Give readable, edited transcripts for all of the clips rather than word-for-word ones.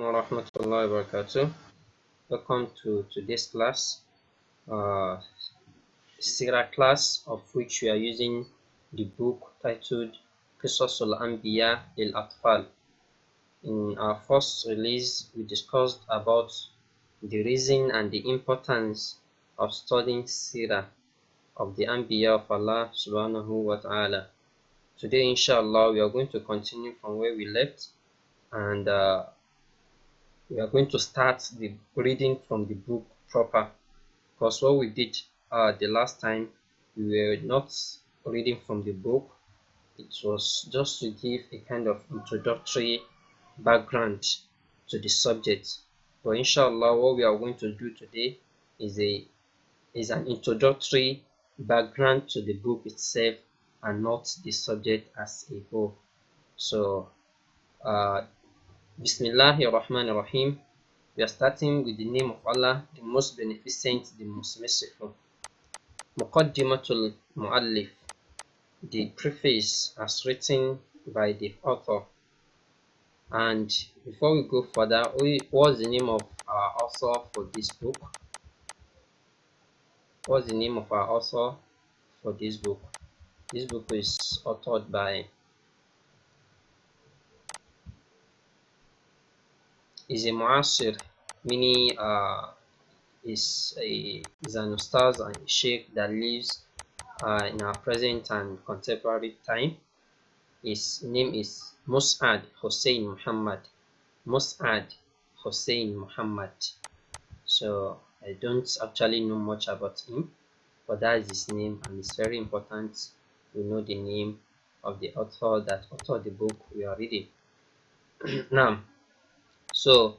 Warahmatullahi wabarakatuh. Welcome to today's class, uh, Sira class, of which we are using the book titled Qisasul Anbiyah Atfal. In our first release, we discussed about the reason and the importance of studying Sira of the Anbiya of Allah subhanahu wa ta'ala. Today, inshallah, we are going to continue from where we left, and we are going to start the reading from the book proper, because what we did the last time, we were not reading from the book. It was just to give a kind of introductory background to the subject. But inshallah, what we are going to do today is an introductory background to the book itself and not the subject as a whole. So Bismillahir Rahmanir Rahim. We are starting with the name of Allah, the most beneficent, the most merciful. Muqaddimatul Mu'allif, the preface as written by the author. And before we go further, what's the name of our author for this book? What's the name of our author for this book? This book is authored by is a mu'asir, meaning is an ustaz and a sheikh that lives in our present and contemporary time. His name is Mus'ad Hussein Muhammad. Mus'ad Hussein Muhammad. So I don't actually know much about him, but that is his name, and it's very important we know the name of the author that authored the book we are reading. Now, so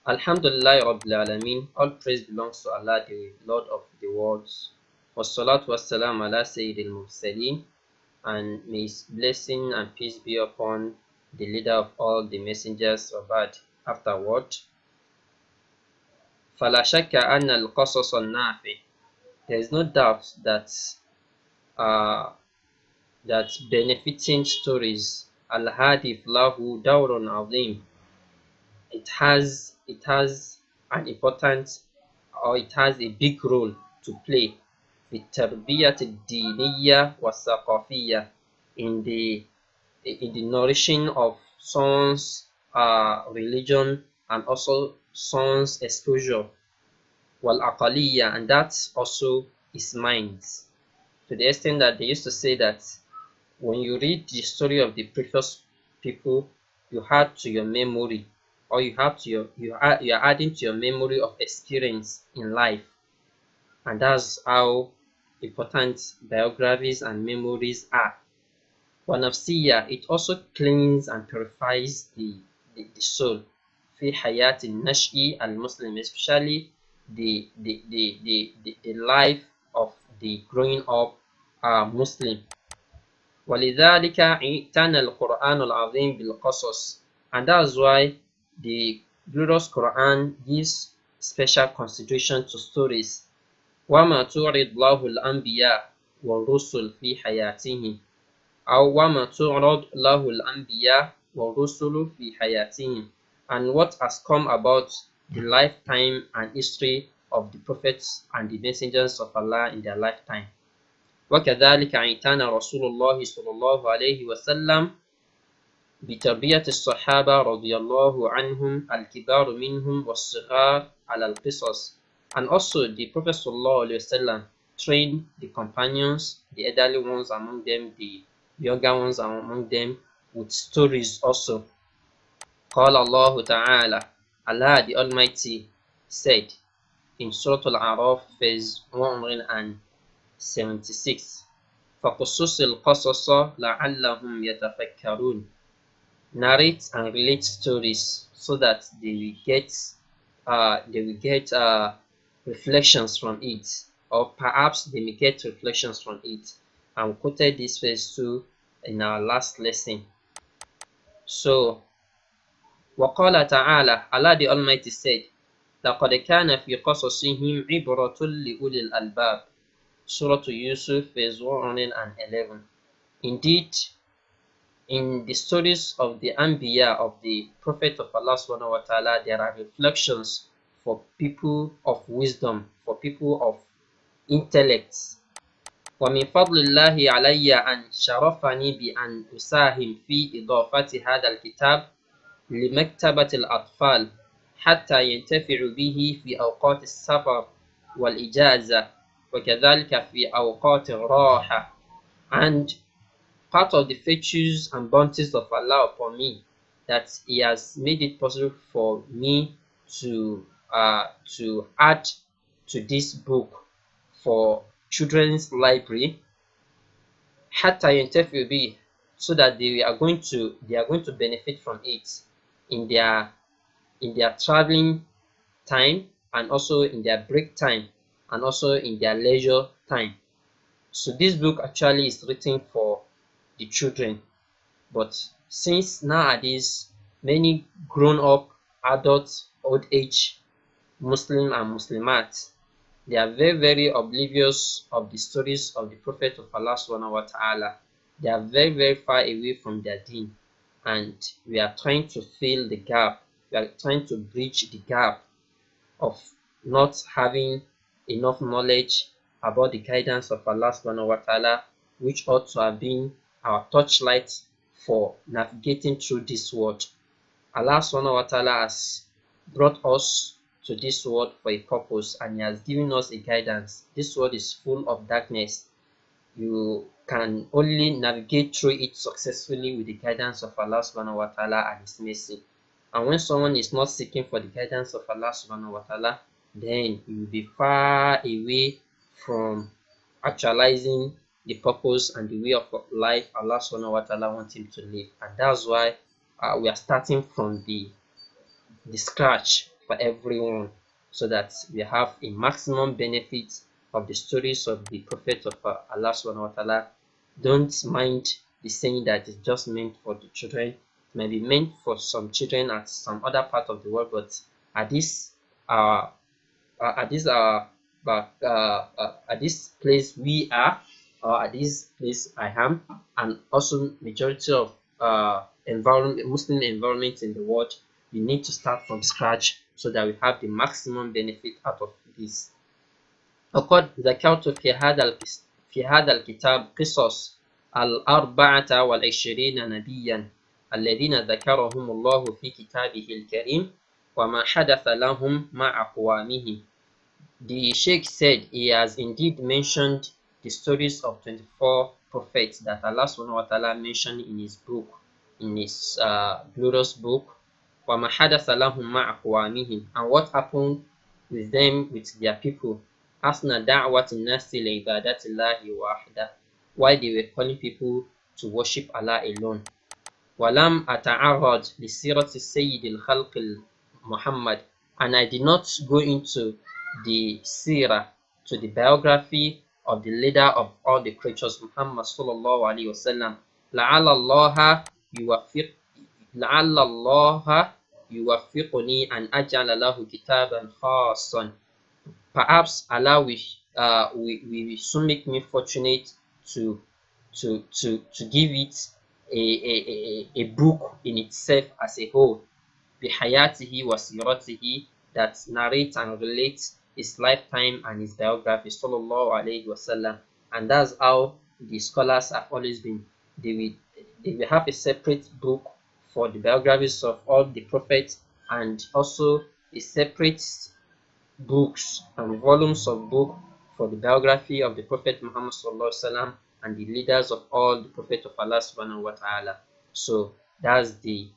Alhamdulillah Rabbil Alameen, all praise belongs to Allah, the Lord of the worlds. Wassalatu wassalam ala Sayyidil Mursaleen, and may his blessing and peace be upon the leader of all the messengers of God. Afterward, فَلَا شَكَّ أَنَّ الْقَصَصَ النَّافِعِ, there is no doubt that benefiting stories, al-hadif lahu dawrun azim, it has an important, or it has a big role to play في التربية الدينية والثقافية, in the nourishing of someone's religion and also someone's exposure, والعقلية, and that also is minds, to the extent that they used to say that when you read the story of the previous people, you add to your memory, or you are adding to your memory of experience in life, and that's how important biographies and memories are. Wanafsiya, it also cleans and purifies the soul. Fi hayati nashi al-Muslim, especially the life of the growing up Muslim. ولذلك اعتنى القرآن العظيم بالقصص, and that's why the glorious Quran gives special consideration to stories. وما تعرض له الأنبياء والرسل في حياتهم، أو وما تعرض له الأنبياء والرسل في حياتهم, and what has come about the lifetime and history of the prophets and the messengers of Allah in their lifetime. وكذلك اعتنى رسول الله صلى الله عليه وسلم بتربية الصحابة رضي الله عنهم الكبار منهم والصغار على القصص, and also the Prophet sallallahu alaihi wasallam trained the companions, the elderly ones among them, the younger ones among them, with stories also. قال الله تعالى, Allah the Almighty said in Surah Al-A'raf verse 176, فَقُصُّصِ الْقَصَصَ لَعَلَّهُمْ يَتَفَكَّرُونَ, narrate and relate stories so that they will get reflections from it, or perhaps they may get reflections from it. And we quoted this verse too in our last lesson. So وقال تعالى, Allah the Almighty said, لقد كان في قصصهم عبرة لأولي 'Surah Yusuf verse 111. Indeed, In the stories of the Anbiyah, of the Prophet of Allah subhanahu wa ta'ala, there are reflections for people of wisdom, for people of intellect. ومن فضل الله علي أن شرفني بأن أساهم في إضافة هذا الكتاب لمكتبة الأطفال حتى ينتفعوا به في أوقات السفر والإجازة وكذلك في أوقات الراحة. And part of the virtues and bounties of Allah upon me, that He has made it possible for me to add to this book for children's library, hatta yantafi'u bi, so that they are going to benefit from it in their traveling time, and also in their break time, and also in their leisure time. So this book actually is written for the children, but since nowadays many grown up adults, old age Muslim and Muslimat, they are very, very oblivious of the stories of the Prophet of Allah subhanahu wa ta'ala. They are very, very far away from their deen. And we are trying to fill the gap. We are trying to bridge the gap of not having enough knowledge about the guidance of Allah subhanahu wa ta'ala, which ought to have been our torchlight for navigating through this world. Allah subhanahu wa ta'ala has brought us to this world for a purpose, and He has given us a guidance. This world is full of darkness. You can only navigate through it successfully with the guidance of Allah subhanahu wa ta'ala and His mercy. And when someone is not seeking for the guidance of Allah subhanahu wa ta'ala, then you will be far away from actualizing the purpose and the way of life Allah subhanahu wa ta'ala wants him to live. And that's why we are starting from the scratch for everyone, so that we have a maximum benefit of the stories of the Prophet of Allah subhanahu wa ta'ala. Don't mind the saying that it's just meant for the children. It may be meant for some children at some other part of the world, but at this at this at this place we are, or at this place I am, and also majority of Muslim environments in the world, we need to start from scratch so that we have the maximum benefit out of this. وقد ذكرت في هذا الكتاب قصص الأربعة والعشرين نبيا الذين ذكرهم الله في كتابه الكريم وما حدث لهم مع أقوامهم. The Sheikh said he has indeed mentioned the stories of 24 prophets that Allah subhanahu wa ta'ala mentioned in his book, in his glorious book, وَمَا حَدَثَ لَهُمْ مَعَ أَقْوَامِهِمْ, and what happened with them, with their people. أَثْنَى دَعْوَةِ النَّاسِ لِعِبَادَةِ اللَّهِ وَحْدَهُ, why they were calling people to worship Allah alone. وَلَمْ أَتَعَرَّضْ لِسِيرَةِ السَّيِّدِ الْخَلْقِ Muhammad, and I did not go into the seerah, to the biography of the leader of all the creatures, Muhammad sallallahu alaihi wasallam. لعل الله يوفق لعل الله يوفقني أن أجعل له كتابا خاصا. Perhaps Allah will soon make me fortunate to to give it a book in itself as a whole, بحياته وسيرته, that narrates and relates his lifetime and his biography sallallahu alaihi wasallam. And that's how the scholars have always been. They will have a separate book for the biographies of all the prophets, and also a separate books and volumes of book for the biography of the Prophet Muhammad sallallahu alaihi wasallam and the leaders of all the Prophet of Allah subhanahu wa ta'ala. So that's the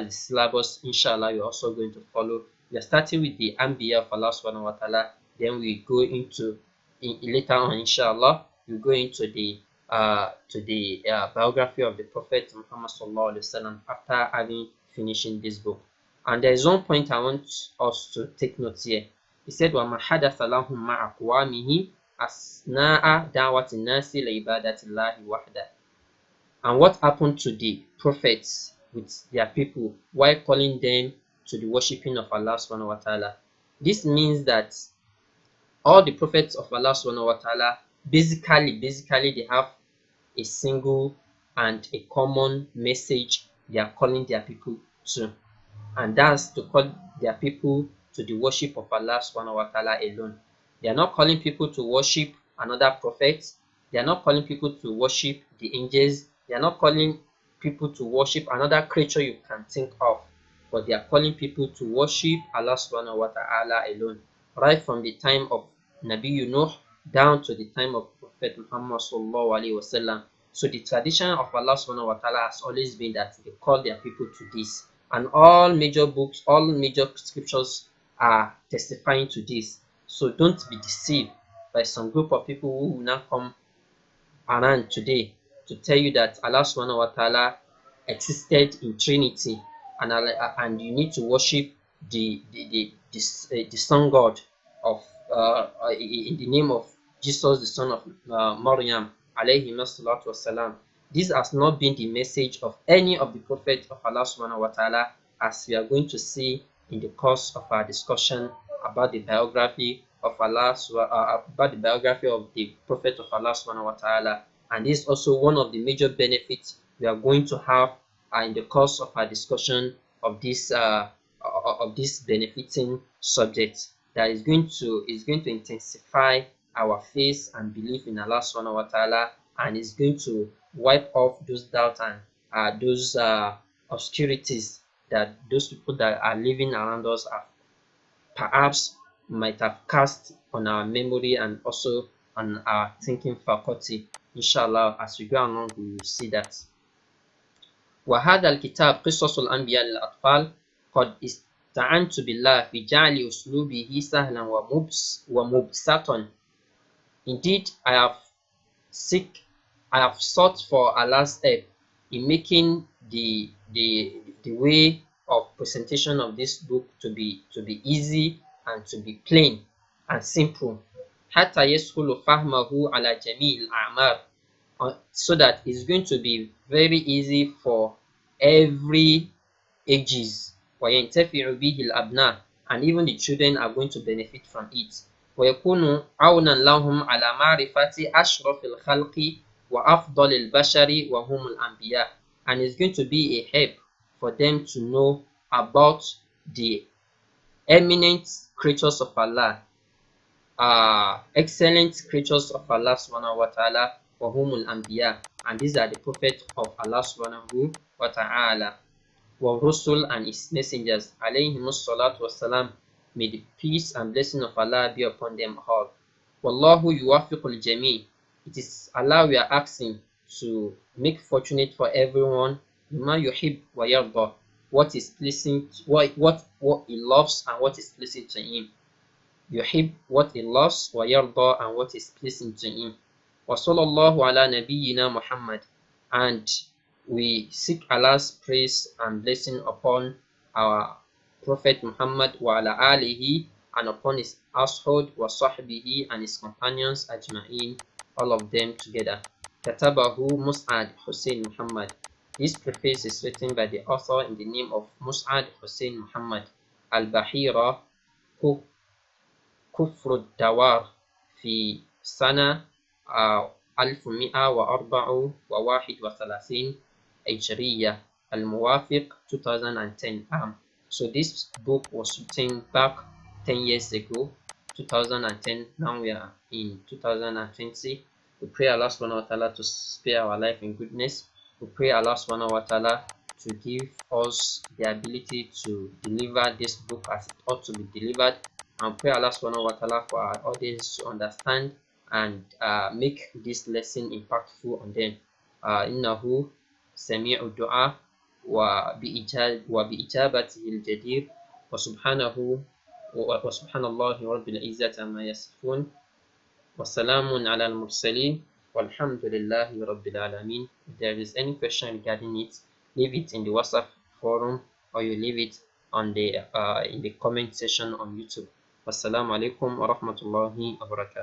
syllabus inshallah we're also going to follow. We are starting with the Anbiyah of Allah subhanahu wa ta'ala, then we go into later on inshallah we go into the biography of the Prophet Muhammad sallallahu alaihi wasallam after having finishing this book. And there is one point I want us to take note here. He said, وَمَا حَدَثَ لَهُمْ مَعَ أَقْوَامِهِ أَثْنَاءَ دَعْوَةِ النَّاسِ لِعِبَادَةِ اللَّهِ وَحْدَهُ. And what happened to the prophets with their people while calling them to the worshipping of Allah subhanahu wa ta'ala. This means that all the prophets of Allah subhanahu wa ta'ala basically they have a single and a common message they are calling their people to, and that's to call their people to the worship of Allah subhanahu wa ta'ala alone. They are not calling people to worship another prophet. They are not calling people to worship the angels. They are not calling people to worship another creature you can think of, but they are calling people to worship Allah subhanahu wa ta'ala alone. Right from the time of Nabi Nuh down to the time of Prophet Muhammad sallallahu alaihi wasallam. So the tradition of Allah subhanahu wa ta'ala has always been that they call their people to this. And all major books, all major scriptures are testifying to this. So don't be deceived by some group of people who will now come around today to tell you that Allah subhanahu wa ta'ala existed in Trinity, and you need to worship the sun god of in the name of Jesus, the son of Maryam alayhi salatu wasalam. This has not been the message of any of the prophets of Allah subhanahu wa ta'ala, as we are going to see in the course of our discussion about the biography of Allah, about the biography of the Prophet of Allah subhanahu wa ta'ala. And this is also one of the major benefits we are going to have in the course of our discussion of this benefiting subject, that is going to intensify our faith and belief in Allah subhanahu wa ta'ala, and is going to wipe off those doubts and those obscurities that those people that are living around us have perhaps might have cast on our memory and also on our thinking faculty. Inshallah, as we go along, we will see that. وهذا الكتاب قصص الأنبياء للأطفال قد استعنت بالله في جعل أسلوبه سهلا ومبسطا. Indeed, I have sought for Allah's help in making the way of presentation of this book to be easy and to be plain and simple. حتى يسهل فهمه على جميع الأعمار, so that it's going to be very easy for every ages. وينتفع به الأبناء, and even the children are going to benefit from it. ويكون عونا لهم على معرفة أشرف الخلق وأفضل البشر وهم الأنبياء, and it's going to be a help for them to know about the eminent creatures of Allah, excellent creatures of Allah subhanahu wa ta'ala, wahumul anbiya, and these are the prophets of Allah subhanahu wa ta'ala, wa rusul, and his messengers, alayhimus salatu wassalam. May the peace and blessing of Allah be upon them all. Wallahu yuwafiqul jami'. It is Allah we are asking to make fortunate for everyone bima yuhib wa yarda, what is pleasing, what he loves and what is pleasing to him. Yuhib, what he loves, wa yarda, and what is pleasing to him. Wa sallallahu ala nabiyyina Muhammad, and we seek Allah's praise and blessing upon our Prophet Muhammad wa ala alihi, and upon his household, wa sahbihi, and his companions ajma'in, all of them together. Katabahu Mus'ad Hussein Muhammad. This preface is written by the author in the name of Mus'ad Hussein Muhammad. Al-Bahira كفر الدوار في سنة 1134 هجرية الموافق 2010 So this book was written back 10 years ago, 2010. Now we are in 2020. We pray Allah subhanahu wa ta'ala to spare our life in goodness. We pray Allah subhanahu wa ta'ala to give us the ability to deliver this book as it ought to be delivered, and pray Allah subhanahu wa ta'ala for our audience to understand and make this lesson impactful on them. Innahu sami'u du'a wa bi'ijabatihi al-jadir, wa subhanallahi rabbil izzati amma yasifun, wa salamun ala al-mursalin, walhamdulillahi rabbil alamin. If there is any question regarding it, leave it in the WhatsApp forum, or you leave it on the in the comment section on YouTube. Wassalamu alaikum wa rahmatullahi wa barakatuh.